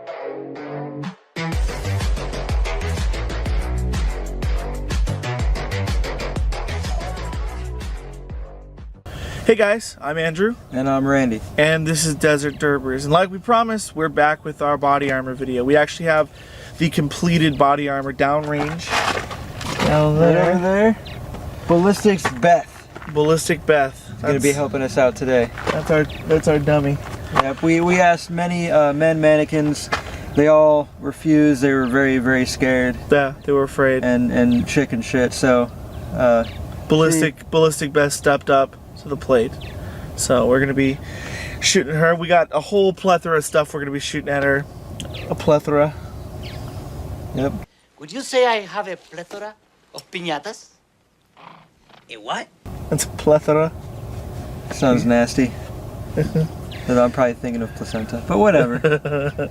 Hey guys, I'm Andrew. And I'm Randy. And this is Desert Derpers. And like we promised, we're back with our body armor video. We actually have the completed body armor downrange. Down there. Right over there. Ballistics Beth. Ballistic Beth. That's gonna be helping us out today. That's our dummy. Yep, we asked many men mannequins. They all refused. They were very, very scared. Yeah, they were afraid. And chicken shit, so Ballistic Beth stepped up to the plate. So we're gonna be shooting her. We got a whole plethora of stuff we're gonna be shooting at her. A plethora. Yep. Would you say I have a plethora of piñatas? A what? That's a plethora. Sounds nasty. And I'm probably thinking of placenta, but whatever.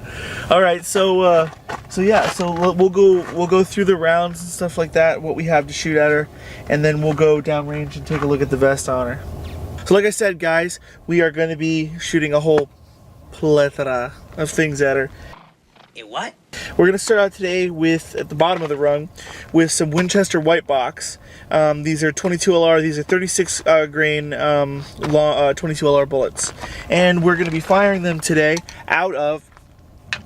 All right, so yeah, so we'll go through the rounds and stuff like that, what we have to shoot at her, and then we'll go downrange and take a look at the vest on her. So like I said, guys, we are going to be shooting a whole plethora of things at her. A what? We're going to start out today with, at the bottom of the rung, with some Winchester white box. These are 22 LR. These are 36 grain 22 LR bullets. And we're going to be firing them today out of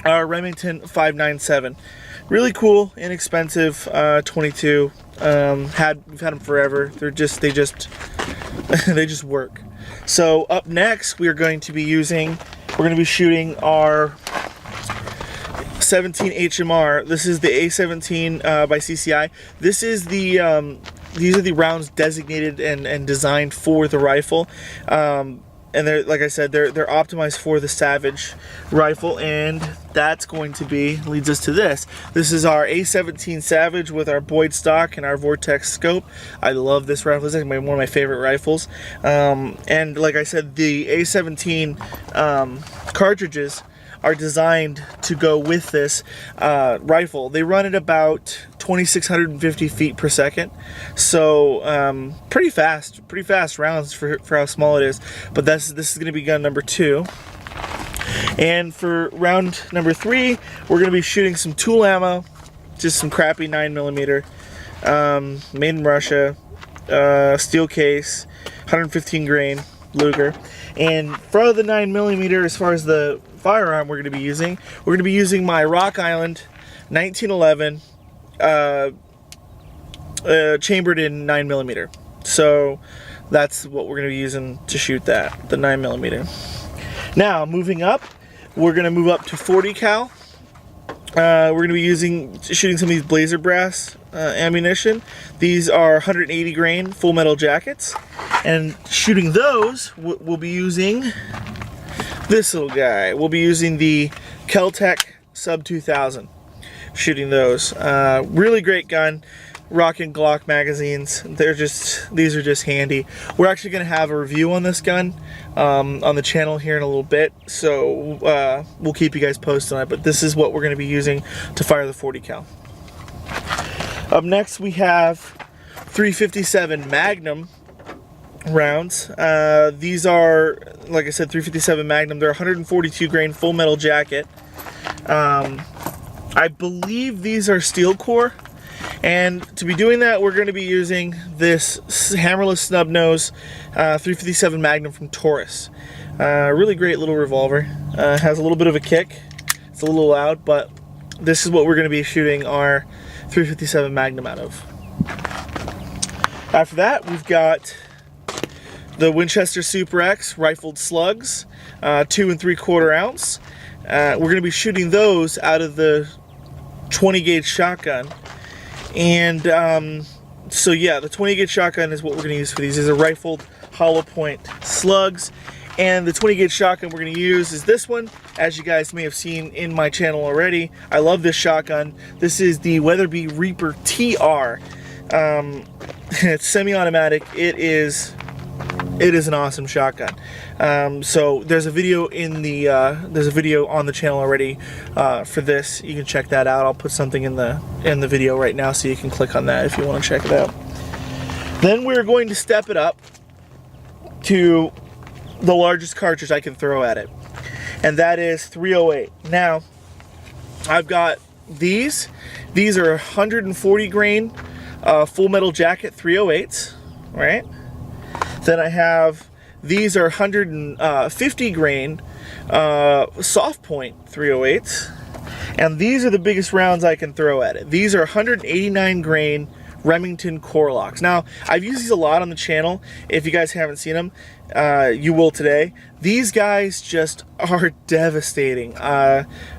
our Remington 597. Really cool, inexpensive 22. We've had them forever. They just work. So up next, we're going to be shooting our 17 HMR. This is the A17 by CCI. This is the these are the rounds designated and designed for the rifle, and they're, like I said, they're optimized for the Savage rifle, and that's going to leads us to this. This is our A17 Savage with our Boyd stock and our Vortex scope. I love this rifle. It's like one of my favorite rifles. And like I said, the A17 cartridges are designed to go with this rifle. They run at about 2,650 feet per second, so pretty fast rounds for how small it is. But this is going to be gun number 2. And for round number 3, we're going to be shooting some tool ammo, just some crappy 9mm, made in Russia, steel case, 115 grain Luger. And for the 9mm, as far as the firearm we're going to be using my Rock Island 1911 chambered in 9mm. So that's what we're going to be using to shoot that, the 9mm. Now moving up, we're going to move up to 40 cal. We're going to be shooting some of these Blazer Brass ammunition. These are 180 grain full metal jackets, and shooting those we'll be using this little guy. We'll be using the Kel-Tec Sub 2000. Shooting those. Really great gun. Rocking Glock magazines. These are just handy. We're actually going to have a review on this gun on the channel here in a little bit, so we'll keep you guys posted on it. But this is what we're going to be using to fire the 40 cal. Up next, we have 357 Magnum rounds. These are, like I said, 357 Magnum. They're 142 grain full metal jacket. I believe these are steel core, and to be doing that, we're going to be using this hammerless snub nose 357 Magnum from Taurus. Really great little revolver. Has a little bit of a kick. It's a little loud, but this is what we're going to be shooting our 357 Magnum out of. After that, we've got the Winchester Super X rifled slugs, 2 3/4 ounce. We're going to be shooting those out of the 20 gauge shotgun. And so yeah, the 20 gauge shotgun is what we're going to use for these. These are rifled hollow point slugs. And the 20 gauge shotgun we're going to use is this one, as you guys may have seen in my channel already. I love this shotgun. This is the Weatherby Reaper TR. It's semi-automatic. It is an awesome shotgun. So there's a video on the channel already for this. You can check that out. I'll put something in the video right now, so you can click on that if you want to check it out. Then we're going to step it up to the largest cartridge I can throw at it, and that is 308. Now, I've got these. These are 140 grain Full Metal Jacket 308s, right? Then I have, these are 150 grain Soft Point 308s. And these are the biggest rounds I can throw at it. These are 189 grain Remington core locks. Now, I've used these a lot on the channel. If you guys haven't seen them, you will today. These guys just are devastating,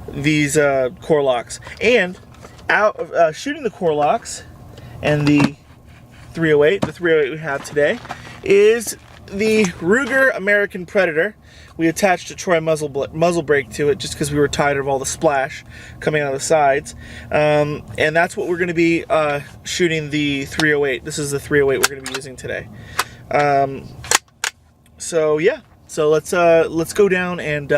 these core locks. And out shooting the core locks and the 308, the 308 we have today, is the Ruger American Predator. We attached a Troy muzzle brake to it just because we were tired of all the splash coming out of the sides. And that's what we're going to be shooting the 308. This is the 308 we're going to be using today. So yeah, so let's go down and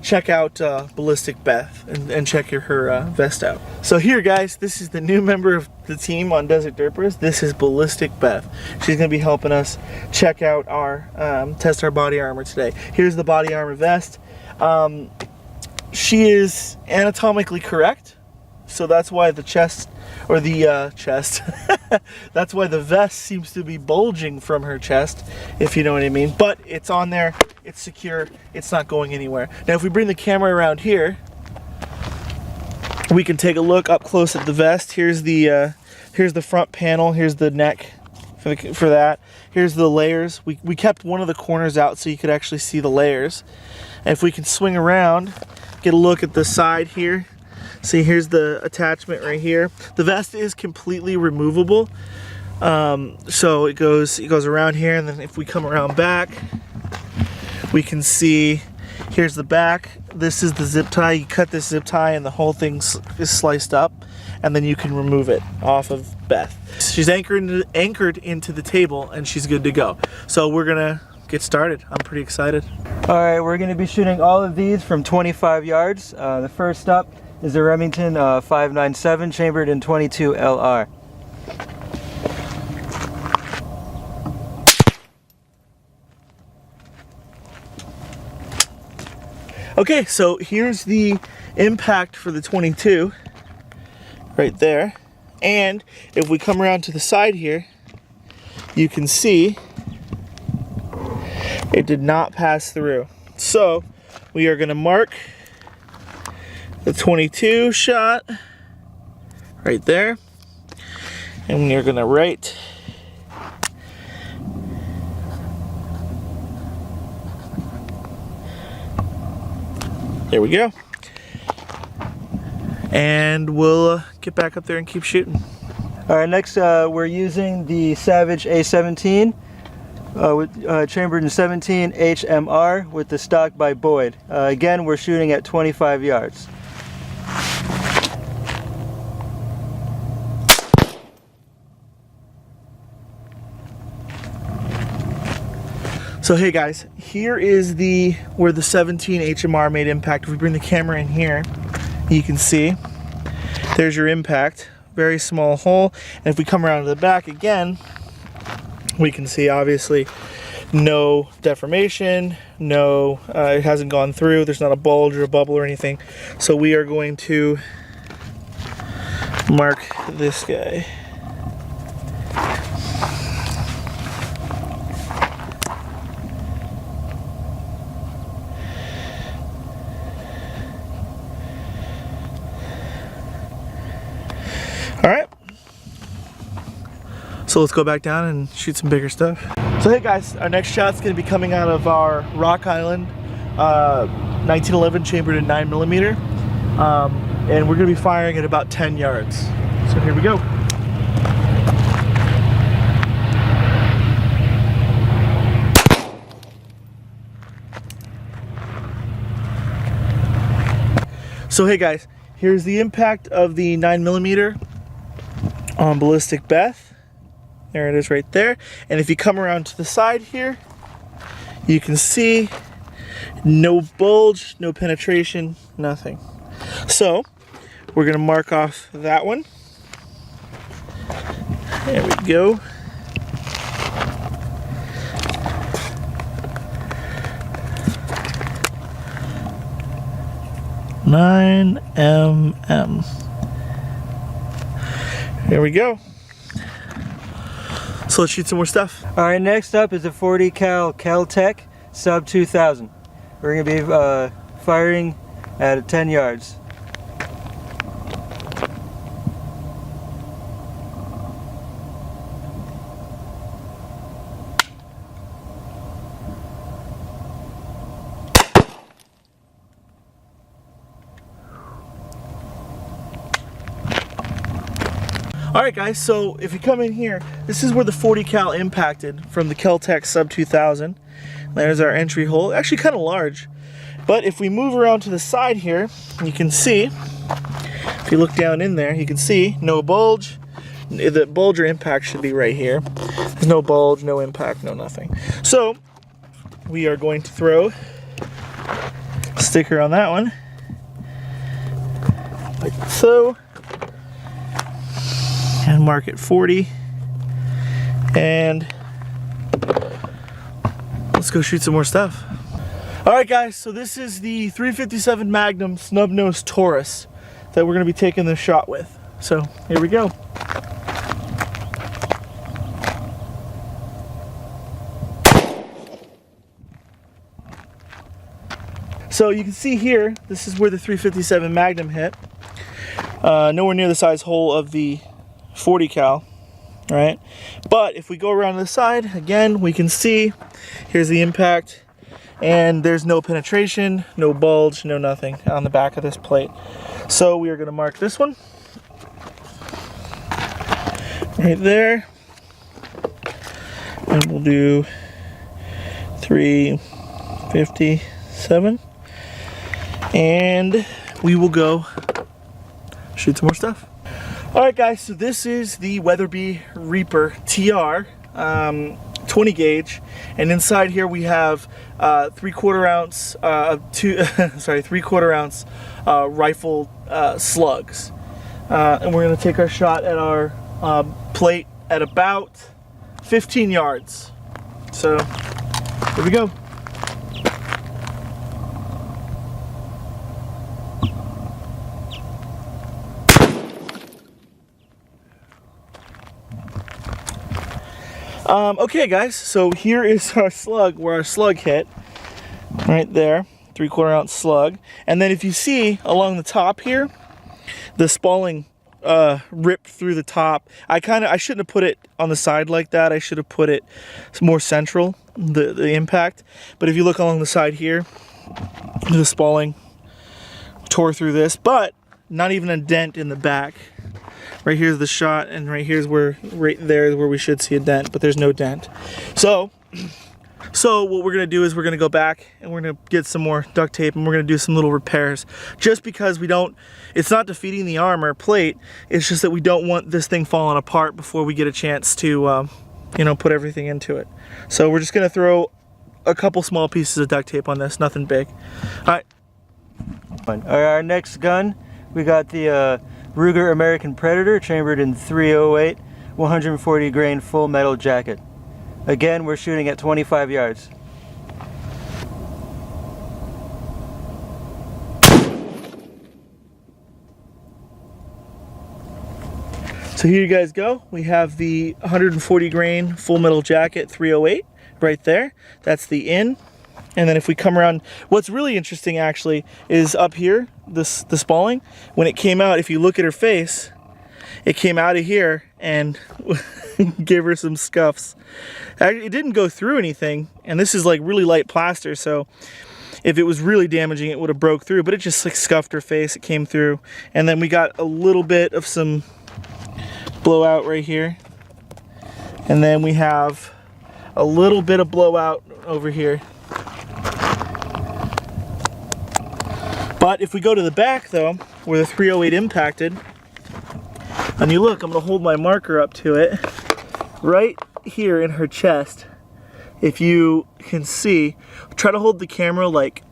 check out Ballistic Beth and check her vest out. So here, guys, this is the new member of the team on Desert Derpers. This is Ballistic Beth. She's gonna be helping us check out our test our body armor today. Here's the body armor vest. She is anatomically correct, so that's why the chest, or the chest, that's why the vest seems to be bulging from her chest, if you know what I mean. But it's on there, it's secure, it's not going anywhere. Now if we bring the camera around here, we can take a look up close at the vest. Here's the front panel, here's the neck for that. Here's the layers. We kept one of the corners out so you could actually see the layers. And if we can swing around, get a look at the side here. See, here's the attachment right here. The vest is completely removable. So it goes around here, and then if we come around back, we can see here's the back. This is the zip tie. You cut this zip tie and the whole thing is sliced up, and then you can remove it off of Beth. She's anchored into the table, and she's good to go. So we're gonna get started. I'm pretty excited. All right, we're gonna be shooting all of these from 25 yards. The first up is the Remington 597 chambered in 22 LR. Okay, so here's the impact for the 22 right there. And if we come around to the side here, you can see it did not pass through. So we are gonna mark the 22 shot right there, and you're gonna write there we go, and we'll get back up there and keep shooting. All right, next we're using the Savage A17 with chambered in 17 HMR with the stock by Boyd. Again, we're shooting at 25 yards. So hey guys, here is where the 17 HMR made impact. If we bring the camera in here, you can see there's your impact. Very small hole. And if we come around to the back again, we can see obviously no deformation, no, it hasn't gone through. There's not a bulge or a bubble or anything. So we are going to mark this guy. All right, so let's go back down and shoot some bigger stuff. So hey guys, our next shot's gonna be coming out of our Rock Island 1911 chambered in 9mm, and we're gonna be firing at about 10 yards. So here we go. So hey guys, here's the impact of the 9mm on Ballistic Beth. There it is right there. And if you come around to the side here, you can see no bulge, no penetration, nothing. So we're gonna mark off that one. There we go. 9mm. There we go. So let's shoot some more stuff. All right, next up is a 40 cal Kel-Tec Sub 2000. We're gonna be firing at 10 yards. Alright guys, so if you come in here, this is where the 40 cal impacted from the Kel-Tec Sub 2000. There's our entry hole, actually kind of large. But if we move around to the side here, you can see, if you look down in there, you can see no bulge. The bulge or impact should be right here. There's no bulge, no impact, no nothing. So, we are going to throw a sticker on that one, like so. And mark it 40, and let's go shoot some more stuff. Alright guys, so this is the 357 Magnum snub-nosed Taurus that we're going to be taking this shot with. So here we go. So you can see here, this is where the 357 Magnum hit. Nowhere near the size hole of the 40 cal, right? But if we go around to the side, again, we can see, here's the impact, and there's no penetration, no bulge, no nothing on the back of this plate. So we are going to mark this one right there, and we'll do 357, and we will go shoot some more stuff. Alright guys, so this is the Weatherby Reaper TR 20 gauge, and inside here we have 3/4 ounce rifle slugs, and we're going to take our shot at our plate at about 15 yards. So here we go. Okay guys, so here is our slug, where our slug hit, right there, 3/4 ounce slug. And then if you see along the top here, the Spalling ripped through the top. I shouldn't have put it on the side like that. I should have put it more central, the impact. But if you look along the side here, the Spalling tore through this, but not even a dent in the back. Right here's the shot, and right here's where, right there is where we should see a dent, but there's no dent. So what we're gonna do is we're gonna go back and we're gonna get some more duct tape, and we're gonna do some little repairs, just because it's not defeating the armor plate, it's just that we don't want this thing falling apart before we get a chance to, you know, put everything into it. So we're just gonna throw a couple small pieces of duct tape on this, nothing big. All right. Our next gun, we got the Ruger American Predator, chambered in .308, 140 grain full metal jacket. Again, we're shooting at 25 yards. So here you guys go. We have the 140 grain full metal jacket 308 right there. That's the in. And then if we come around, what's really interesting actually is up here, the Spalling, when it came out, if you look at her face, it came out of here and gave her some scuffs. It didn't go through anything, and this is like really light plaster, so if it was really damaging, it would have broke through, but it just like scuffed her face, it came through. And then we got a little bit of some blowout right here. And then we have a little bit of blowout over here. But if we go to the back though, where the 308 impacted, and you look, I'm gonna hold my marker up to it, right here in her chest, if you can see, try to hold the camera like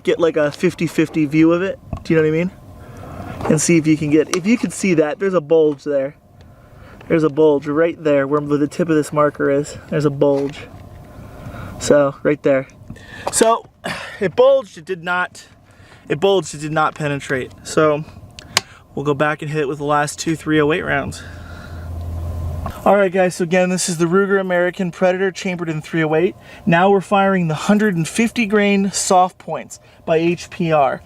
get like a 50-50 view of it, do you know what I mean? And see if you can see that, there's a bulge there. There's a bulge right there where the tip of this marker is. There's a bulge. So, right there. So, it bulged, it did not it bulged, it did not penetrate. So we'll go back and hit it with the last 2 308 rounds. Alright guys, so again, this is the Ruger American Predator chambered in 308. Now we're firing the 150 grain soft points by HPR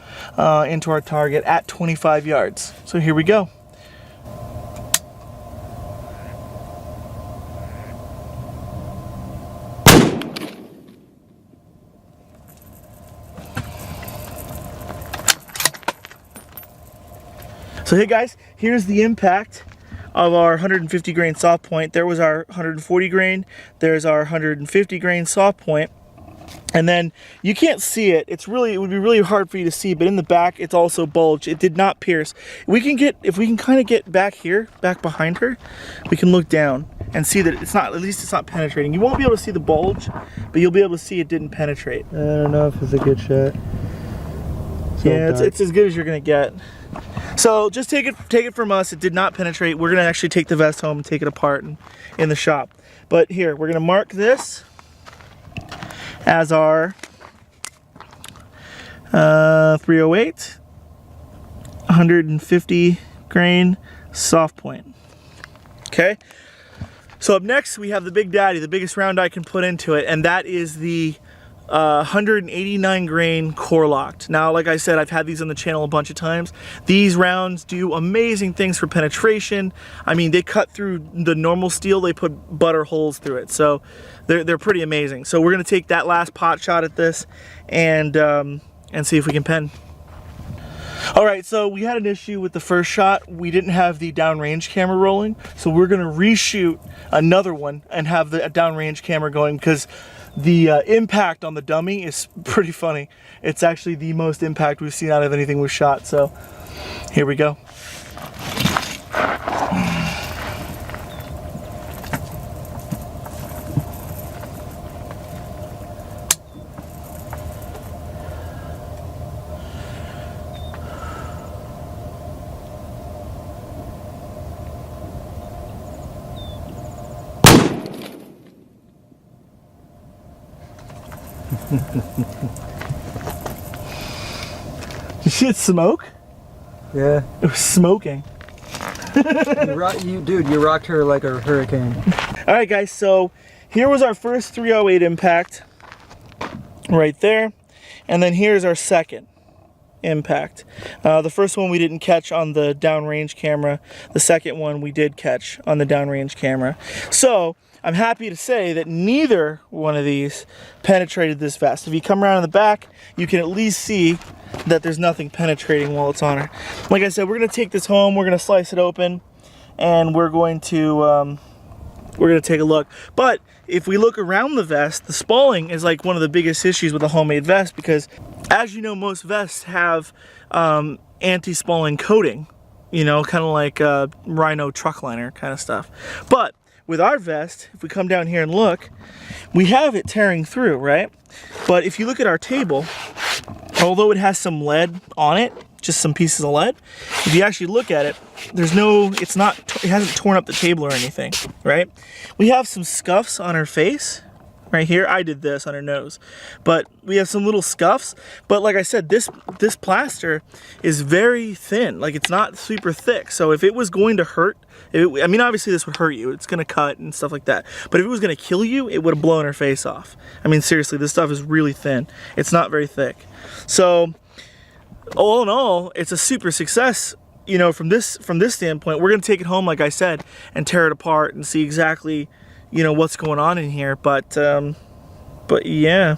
into our target at 25 yards. So here we go. So hey guys, here's the impact of our 150 grain soft point. There was our 140 grain, there's our 150 grain soft point, and then you can't see it. It would be really hard for you to see, but in the back it's also bulged. It did not pierce. If we can kind of get back here, back behind her, we can look down and see that it's not, at least it's not penetrating. You won't be able to see the bulge, but you'll be able to see it didn't penetrate. I don't know if it's a good shot. Yeah, it's as good as you're gonna get. So just take it from us. It did not penetrate. We're gonna actually take the vest home and take it apart in the shop. But here, we're gonna mark this as our 308 150 grain soft point. Okay. So up next we have the Big Daddy, the biggest round I can put into it, and that is the 189 grain core locked. Now, like I said, I've had these on the channel a bunch of times. These rounds do amazing things for penetration. I mean, they cut through the normal steel, they put butter holes through it. So they're pretty amazing. So we're gonna take that last pot shot at this and see if we can pen. All right, so we had an issue with the first shot. We didn't have the downrange camera rolling, so we're gonna reshoot another one and have the downrange camera going, because the impact on the dummy is pretty funny. It's actually the most impact we've seen out of anything we've shot, so here we go. Did you see it smoke? Yeah. It was smoking. You rocked her like a hurricane. All right, guys, so here was our first 308 impact right there. And then here's our second impact. The first one we didn't catch on the downrange camera. The second one we did catch on the downrange camera. So I'm happy to say that neither one of these penetrated this vest. If you come around in the back, you can at least see that there's nothing penetrating while it's on her. Like I said, we're gonna take this home, we're gonna slice it open, and we're gonna take a look. But if we look around the vest, the spalling is like one of the biggest issues with a homemade vest, because as you know, most vests have anti-spalling coating, you know, kind of like Rhino truck liner kind of stuff. But with our vest, if we come down here and look, we have it tearing through, right? But if you look at our table, although it has some lead on it, just some pieces of lead, if you actually look at it, it hasn't torn up the table or anything, right? We have some scuffs on her face, right here. I did this on her nose, but we have some little scuffs. But like I said, this plaster is very thin, like it's not super thick. So if it was going to hurt, I mean, obviously this would hurt you. It's gonna cut and stuff like that. But if it was gonna kill you, it would have blown her face off. I mean, seriously, this stuff is really thin. It's not very thick. So all in all, it's a super success. You know, from this standpoint, we're gonna take it home, like I said, and tear it apart and see exactly, you know, what's going on in here. But yeah,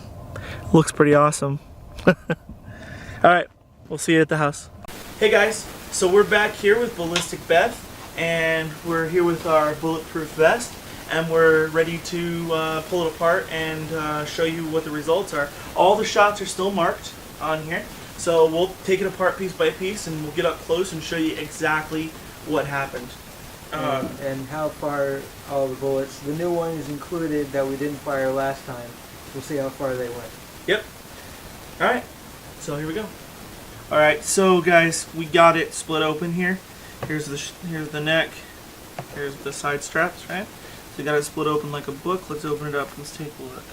looks pretty awesome. All right, we'll see you at the house. Hey guys, so we're back here with Ballistic Beth, and we're here with our bulletproof vest, and we're ready to pull it apart and show you what the results are. All the shots are still marked on here, so we'll take it apart piece by piece, and we'll get up close and show you exactly what happened. And how far all the bullets, the new ones included that we didn't fire last time. We'll see how far they went. Yep. All right, so here we go. All right, so guys, we got it split open here. Here's the neck. Here's the side straps, right? So we got it split open like a book. Let's open it up. Let's take a look.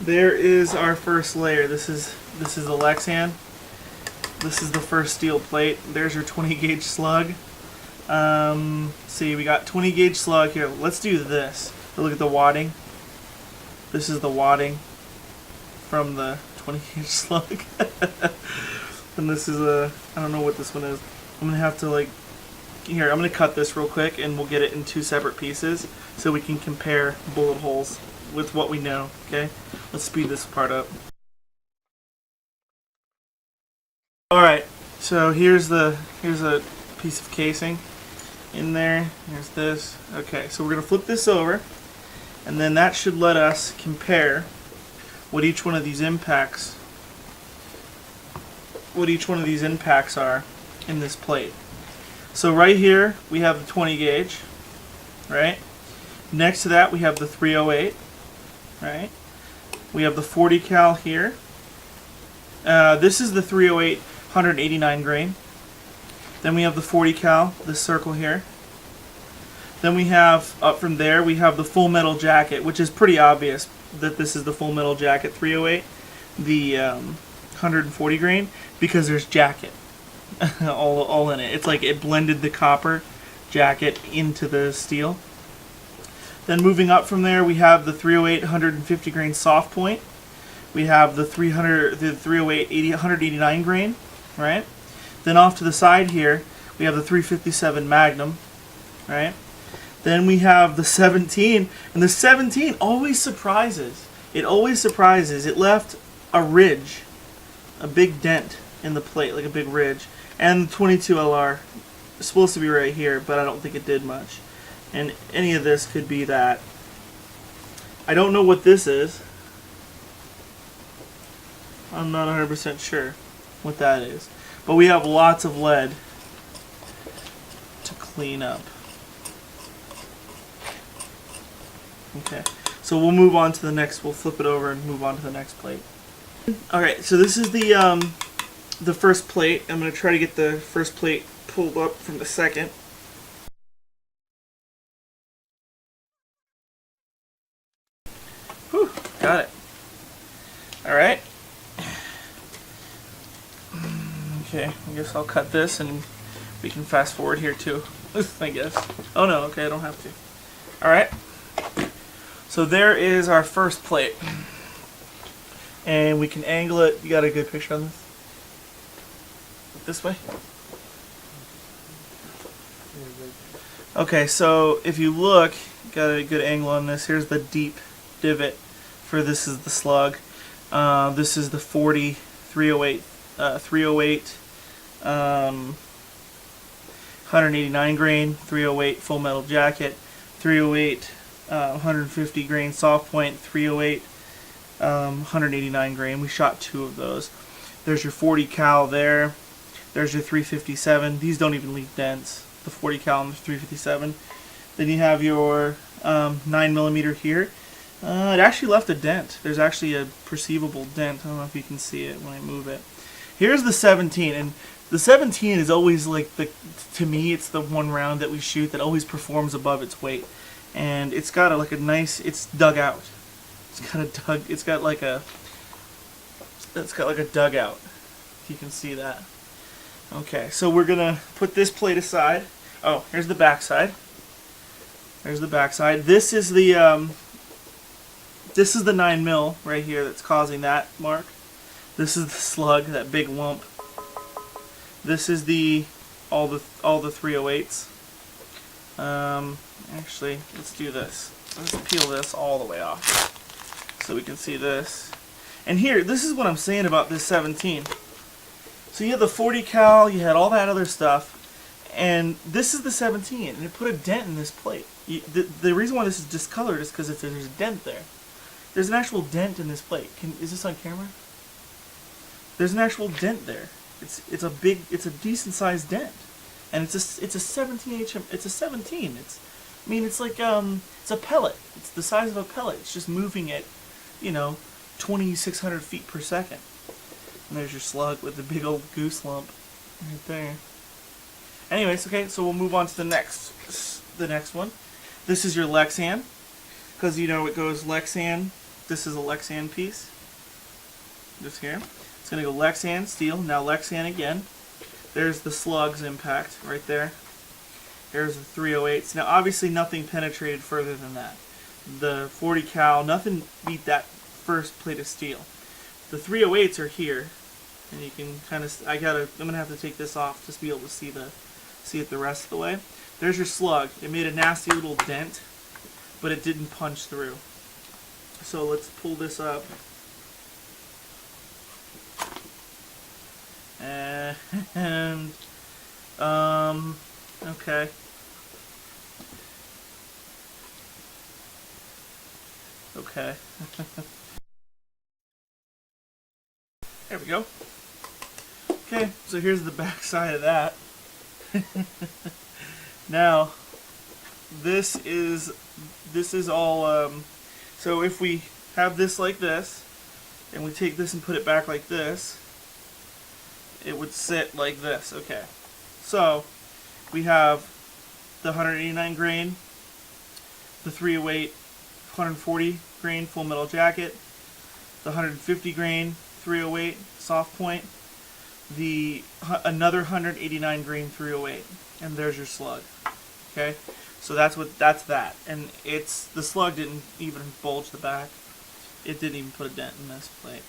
there is our first layer. This is the Lexan. This is the first steel plate. There's your 20 gauge slug. See, we got 20 gauge slug here. Let's do this. Look at the wadding. This is the wadding from the 20 gauge slug. And this is I don't know what this one is. I'm gonna have to here, I'm gonna cut this real quick and we'll get it in 2 separate pieces so we can compare bullet holes with what we know. Okay, let's speed this part up. Alright, so here's a piece of casing in there. Here's this. Okay, so we're going to flip this over, and then that should let us compare what each one of these impacts are in this plate. So right here we have the 20 gauge, right? Next to that we have the 308, right? We have the 40 cal here. This is the 308 189 grain. Then we have the 40 cal, this circle here. Then we have, up from there, we have the full metal jacket, which is pretty obvious that this is the full metal jacket 308, the 140 grain, because there's jacket all in it. It's like it blended the copper jacket into the steel. Then moving up from there, we have the 308 150 grain soft point. We have the 308 189 grain, right? Then off to the side here, we have the 357 Magnum, right? Then we have the 17, and the 17 always surprises. It always surprises. It left a ridge, a big dent in the plate, like a big ridge. And the 22 LR is supposed to be right here, but I don't think it did much. And any of this could be that. I don't know what this is. I'm not 100% sure what that is. But we have lots of lead to clean up. Okay, so we'll move on to the next, we'll flip it over and move on to the next plate. Alright, so this is the first plate. I'm going to try to get the first plate pulled up from the second. Whew, got it. Alright. Okay, I guess I'll cut this and we can fast forward here too, I guess. Oh no, okay, I don't have to. Alright, so there is our first plate. And we can angle it. You got a good picture on this? This way? Okay, so if you look, got a good angle on this. Here's the deep divot for this is the slug. This is the 40 308 189 grain, 308 full metal jacket, 308 150 grain soft point, 308 189 grain. We shot 2 of those. There's your 40 cal there. There's your 357. These don't even leave dents. The 40 cal and the 357. Then you have your 9mm here. It actually left a dent. There's actually a perceivable dent. I don't know if you can see it when I move it. Here's the 17, and the 17 is always like to me, it's the one round that we shoot that always performs above its weight, and it's got like a nice, it's dug out. It's got like a dugout. If you can see that. Okay, so we're gonna put this plate aside. Oh, here's the back side. There's the back side. This is the 9mm right here that's causing that mark. This is the slug, that big lump. This is all the 308s. Actually, let's do this. Let's peel this all the way off so we can see this. And here, this is what I'm saying about this 17. So you had the 40 cal, you had all that other stuff, and this is the 17, and it put a dent in this plate. The reason why this is discolored is because there's a dent there. There's an actual dent in this plate. Is this on camera? There's an actual dent there. It's a decent sized dent, and it's a 17 HM. It's a 17. It's like it's a pellet. It's the size of a pellet. It's just moving at 2,600 feet per second. And there's your slug with the big old goose lump right there. Anyways, okay, so we'll move on to the next one. This is your Lexan, because it goes Lexan this is a Lexan piece. Just here. It's going to go Lexan, steel, now Lexan again. There's the slug's impact right there. Here's the 308s. Now obviously nothing penetrated further than that. The 40 cal, nothing beat that first plate of steel. The 308s are here, and you can kind of, I'm gonna have to take this off just to be able to see it the rest of the way. There's your slug. It made a nasty little dent, but it didn't punch through. So let's pull this up. And okay. Okay. There we go. Okay, so here's the back side of that. Now, this is all. So if we have this like this, and we take this and put it back like this, it would sit like this. Okay. So we have the 189 grain, the 308 140 grain full metal jacket, the 150 grain 308 soft point, the another 189 grain 308, and there's your slug. Okay, so that's that, and the slug didn't even bulge the back. It didn't even put a dent in this plate.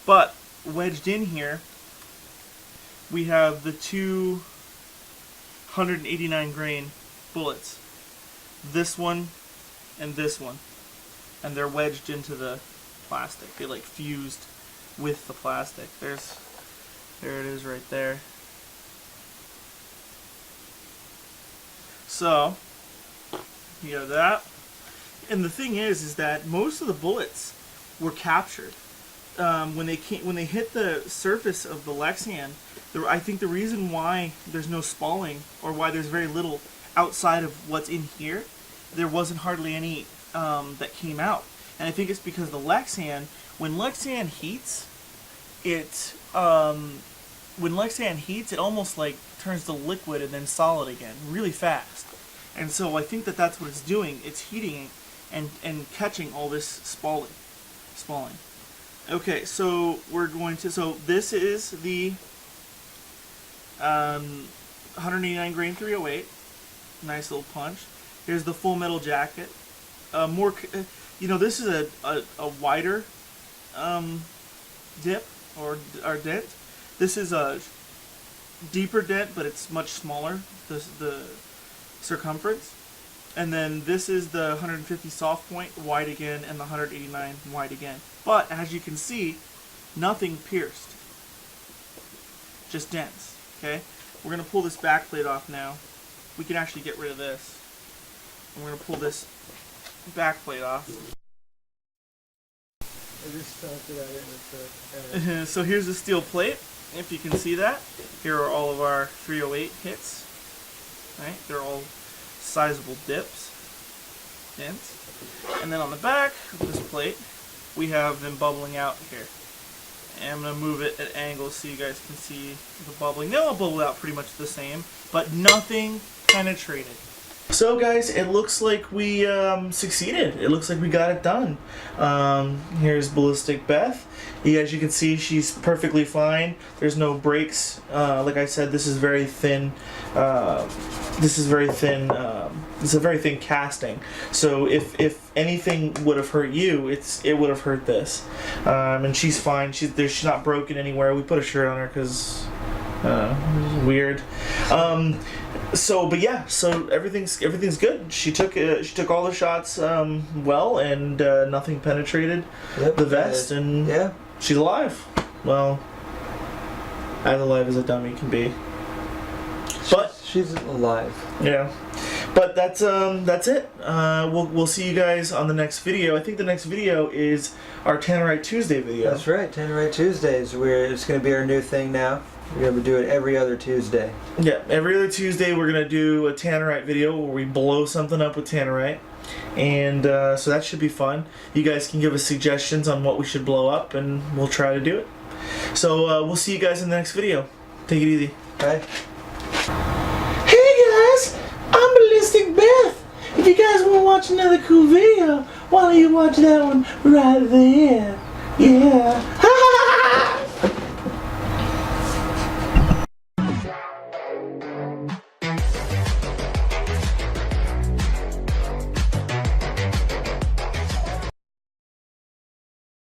But wedged in here, we have the two 189 grain bullets. This one and this one. And they're wedged into the plastic. They like fused with the plastic. There it is right there. So you have that. And the thing is that most of the bullets were captured when they hit the surface of the Lexan. I think the reason why there's no spalling, or why there's very little outside of what's in here, there wasn't hardly any that came out. And I think it's because the Lexan, when Lexan heats, it almost like turns to liquid and then solid again really fast. And so I think that's what it's doing. It's heating and catching all this spalling. Okay, so this is the 189 grain 308. Nice little punch. Here's the full metal jacket. This is a wider dip or dent. This is a deeper dent, but it's much smaller, the circumference. And then this is the 150 soft point, wide again, and the 189 wide again. But as you can see, nothing pierced, just dents. Okay, we're gonna pull this back plate off now. We can actually get rid of this. And we're gonna pull this back plate off. So here's the steel plate. If you can see that, here are all of our 308 hits. Right, they're all sizable dents. And then on the back of this plate, we have them bubbling out here. And I'm going to move it at angles so you guys can see the bubbling. They'll all bubble out pretty much the same, but nothing penetrated. So guys, it looks like we succeeded. It looks like we got it done. Here's Ballistic Beth. As you can see, she's perfectly fine. There's no breaks. Like I said, this is very thin. This is a very thin casting. So if anything would have hurt you, it would have hurt this. And she's fine. She's not broken anywhere. We put a shirt on her because weird. So everything's good. She took all the shots well, and nothing penetrated the vest, and yeah, she's alive. Well, as alive as a dummy can be. But she's alive. Yeah. But that's it. We'll see you guys on the next video. I think the next video is our Tannerite Tuesday video. That's right, Tannerite Tuesdays. It's going to be our new thing now. We're going to do it every other Tuesday. Yeah, every other Tuesday we're going to do a Tannerite video where we blow something up with Tannerite. And so that should be fun. You guys can give us suggestions on what we should blow up, and we'll try to do it. So we'll see you guys in the next video. Take it easy. Bye. Hey guys, I'm Ballistic Beth. If you guys want to watch another cool video, Why don't you watch that one right there? Yeah.